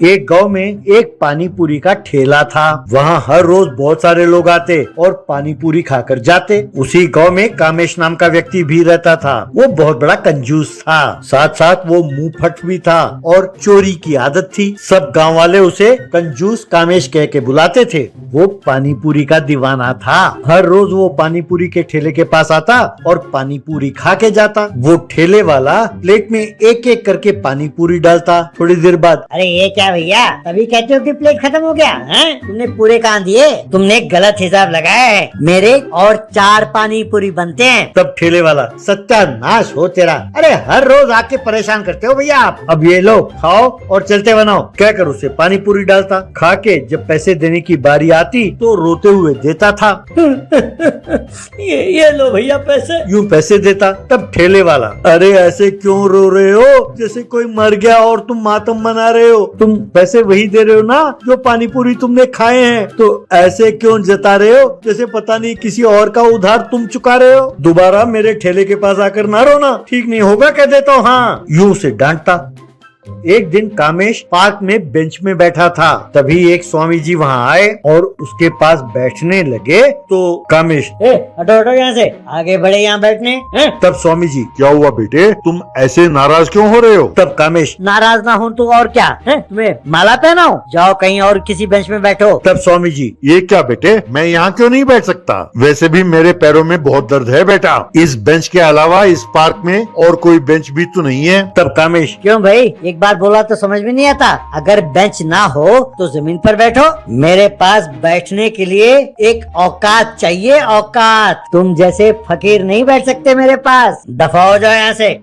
एक गांव में एक पानी पूरी का ठेला था। वहाँ हर रोज बहुत सारे लोग आते और पानी पूरी खाकर जाते। उसी गांव में कामेश नाम का व्यक्ति भी रहता था। वो बहुत बड़ा कंजूस था, साथ साथ वो मुंहफट भी था और चोरी की आदत थी। सब गांव वाले उसे कंजूस कामेश कह के बुलाते थे। वो पानी पूरी का दीवाना था। हर रोज वो पानी पूरी के ठेले के पास आता और पानी पूरी खा के जाता। वो ठेले वाला प्लेट में एक एक करके पानी पूरी डालता। थोड़ी देर बाद, अरे ये क्या भैया, तभी कहते हो कि प्लेट खत्म हो गया है? तुमने पूरे कहाँ दिए? तुमने गलत हिसाब लगाया है। मेरे और 4 पानी पूरी बनते हैं। तब ठेले वाला, सत्यानाश हो तेरा, अरे हर रोज आके परेशान करते हो भैया आप, अब ये लो खाओ और चलते बनाओ, कहकर उसे पानी पूरी डालता। खा के जब पैसे देने की बारी आती तो रोते हुए देता था। ये लो भैया पैसे। यूं पैसे देता। तब ठेले वाला, अरे ऐसे क्यों रो रहे हो, जैसे कोई मर गया और तुम मातम मना रहे हो। तुम पैसे वही दे रहे हो ना जो पानी पूरी तुमने खाए हैं, तो ऐसे क्यों जता रहे हो जैसे पता नहीं किसी और का उधार तुम चुका रहे हो। दोबारा मेरे ठेले के पास आकर ना रोना, ठीक नहीं होगा कह देता हूँ। हाँ, यूं से डांटता। एक दिन कामेश पार्क में बेंच में बैठा था। तभी एक स्वामी जी वहाँ आए और उसके पास बैठने लगे। तो कामेश, हटो हटो यहाँ से, आगे बढ़े यहाँ बैठने। तब स्वामी जी, क्या हुआ बेटे, तुम ऐसे नाराज क्यों हो रहे हो। तब कामेश, नाराज ना हो तो और क्या है? तुम्हें माला पहनाओ, जाओ कहीं और किसी बेंच में बैठो। तब स्वामी जी, ये क्या बेटे, मैं यहाँ क्यों नहीं बैठ सकता, वैसे भी मेरे पैरों में बहुत दर्द है बेटा। इस बेंच के अलावा इस पार्क में और कोई बेंच भी तो नहीं है। तब कामेश, क्यों भाई, एक बार बोला तो समझ में नहीं आता? अगर बेंच ना हो तो जमीन पर बैठो। मेरे पास बैठने के लिए एक औकात चाहिए, औकात। तुम जैसे फकीर नहीं बैठ सकते मेरे पास। दफा हो जाओ यहाँ से।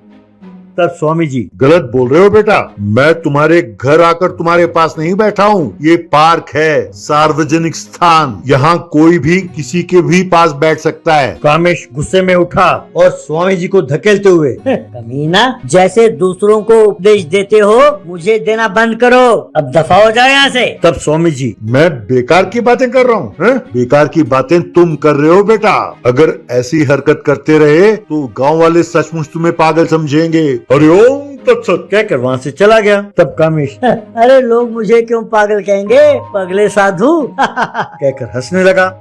तब स्वामी जी, गलत बोल रहे हो बेटा, मैं तुम्हारे घर आकर तुम्हारे पास नहीं बैठा हूँ। ये पार्क है, सार्वजनिक स्थान, यहाँ कोई भी किसी के भी पास बैठ सकता है। कामेश गुस्से में उठा और स्वामी जी को धकेलते हुए, कमीना, जैसे दूसरों को उपदेश देते हो मुझे देना बंद करो। अब दफा हो जाओ यहाँ से। तब स्वामी जी, मैं बेकार की बातें कर रहा हूँ? बेकार की बातें तुम कर रहे हो बेटा। अगर ऐसी हरकत करते रहे तो गाँव वाले सचमुच तुम्हें पागल समझेंगे। हरिओम तत्सत कहकर वहाँ से चला गया। तब कामेश, अरे लोग मुझे क्यों पागल कहेंगे, पगले साधु। कहकर हंसने लगा।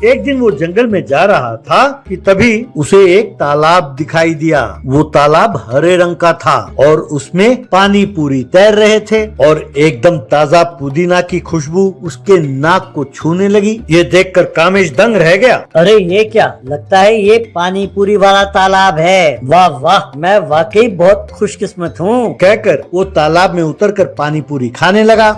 एक दिन वो जंगल में जा रहा था कि तभी उसे एक तालाब दिखाई दिया। वो तालाब हरे रंग का था और उसमें पानी पूरी तैर रहे थे और एकदम ताजा पुदीना की खुशबू उसके नाक को छूने लगी। ये देखकर कामेश दंग रह गया। अरे ये क्या, लगता है ये पानी पूरी वाला तालाब है। वाह वाह, मैं वाकई बहुत खुशकिस्मत हूँ, कहकर वो तालाब में उतरकर पानी पूरी खाने लगा।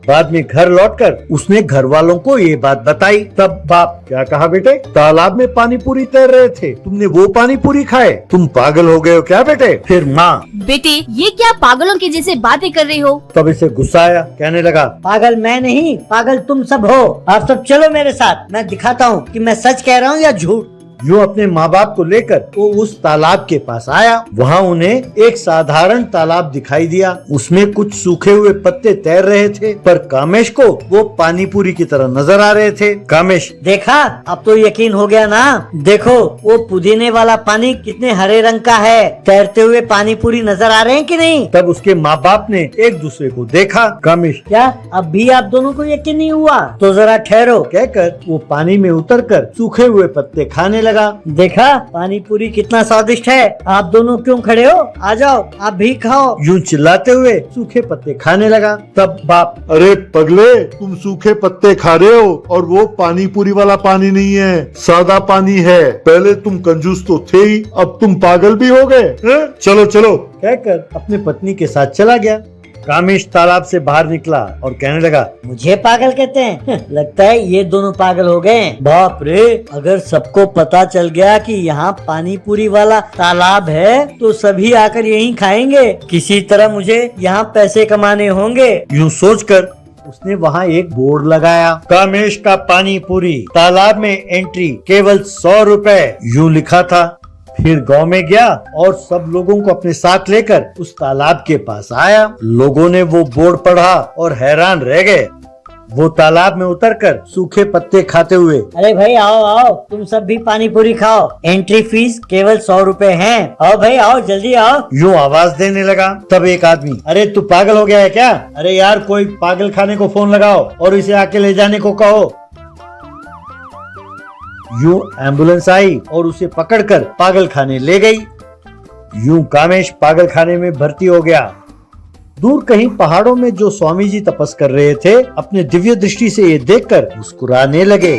बाद में घर लौटकर उसने घर वालों को ये बात बताई। तब बाप, क्या कहा बेटे, तालाब में पानी पूरी तैर रहे थे, तुमने वो पानी पूरी खाए, तुम पागल हो गए हो क्या बेटे। फिर माँ, बेटे ये क्या पागलों की जैसे बातें कर रही हो। तब इसे गुस्सा आया, कहने लगा, पागल मैं नहीं, पागल तुम सब हो। आप सब चलो मेरे साथ, मैं दिखाता हूँ कि मैं सच कह रहा हूँ या झूठ। यूँ अपने माँ बाप को लेकर वो उस तालाब के पास आया। वहाँ उन्हें एक साधारण तालाब दिखाई दिया। उसमें कुछ सूखे हुए पत्ते तैर रहे थे, पर कामेश को वो पानी पूरी की तरह नजर आ रहे थे। कामेश, देखा, अब तो यकीन हो गया ना। देखो वो पुदीने वाला पानी कितने हरे रंग का है, तैरते हुए पानी पूरी नजर आ रहे हैं कि नहीं। तब उसके माँ बाप ने एक दूसरे को देखा। कामेश, क्या अब भी आप दोनों को यकीन नहीं हुआ? तो जरा ठहरो, कहकर वो पानी में उतरकर सूखे हुए पत्ते खाने लगा। देखा पानी पूरी कितना स्वादिष्ट है। आप दोनों क्यों खड़े हो, आ जाओ आप भी खाओ। यूं चिल्लाते हुए सूखे पत्ते खाने लगा। तब बाप, अरे पगले, तुम सूखे पत्ते खा रहे हो और वो पानी पूरी वाला पानी नहीं है, सादा पानी है। पहले तुम कंजूस तो थे ही, अब तुम पागल भी हो गए। चलो चलो, कहकर अपने पत्नी के साथ चला गया। कामेश तालाब से बाहर निकला और कहने लगा, मुझे पागल कहते हैं? लगता है ये दोनों पागल हो गए। बाप रे, अगर सबको पता चल गया कि यहाँ पानी पूरी वाला तालाब है तो सभी आकर यहीं खाएंगे। किसी तरह मुझे यहाँ पैसे कमाने होंगे। यूं सोचकर उसने वहाँ एक बोर्ड लगाया, कामेश का पानी पूरी, तालाब में एंट्री केवल 100 रुपए, यूं लिखा था। फिर गांव में गया और सब लोगों को अपने साथ लेकर उस तालाब के पास आया। लोगों ने वो बोर्ड पढ़ा और हैरान रह गए। वो तालाब में उतरकर सूखे पत्ते खाते हुए, अरे भाई आओ आओ, तुम सब भी पानी पूरी खाओ, एंट्री फीस केवल 100 रुपए है। आओ भाई आओ, जल्दी आओ। यूं आवाज देने लगा। तब एक आदमी, अरे तू पागल हो गया है क्या? अरे यार कोई पागल खाने को फोन लगाओ और इसे आके ले जाने को कहो। यूं एम्बुलेंस आई और उसे पकड़कर पागल खाने ले गई। यूं कामेश पागल खाने में भर्ती हो गया। दूर कहीं पहाड़ों में जो स्वामी जी तपस कर रहे थे, अपने दिव्य दृष्टि से ये देखकर मुस्कुराने लगे।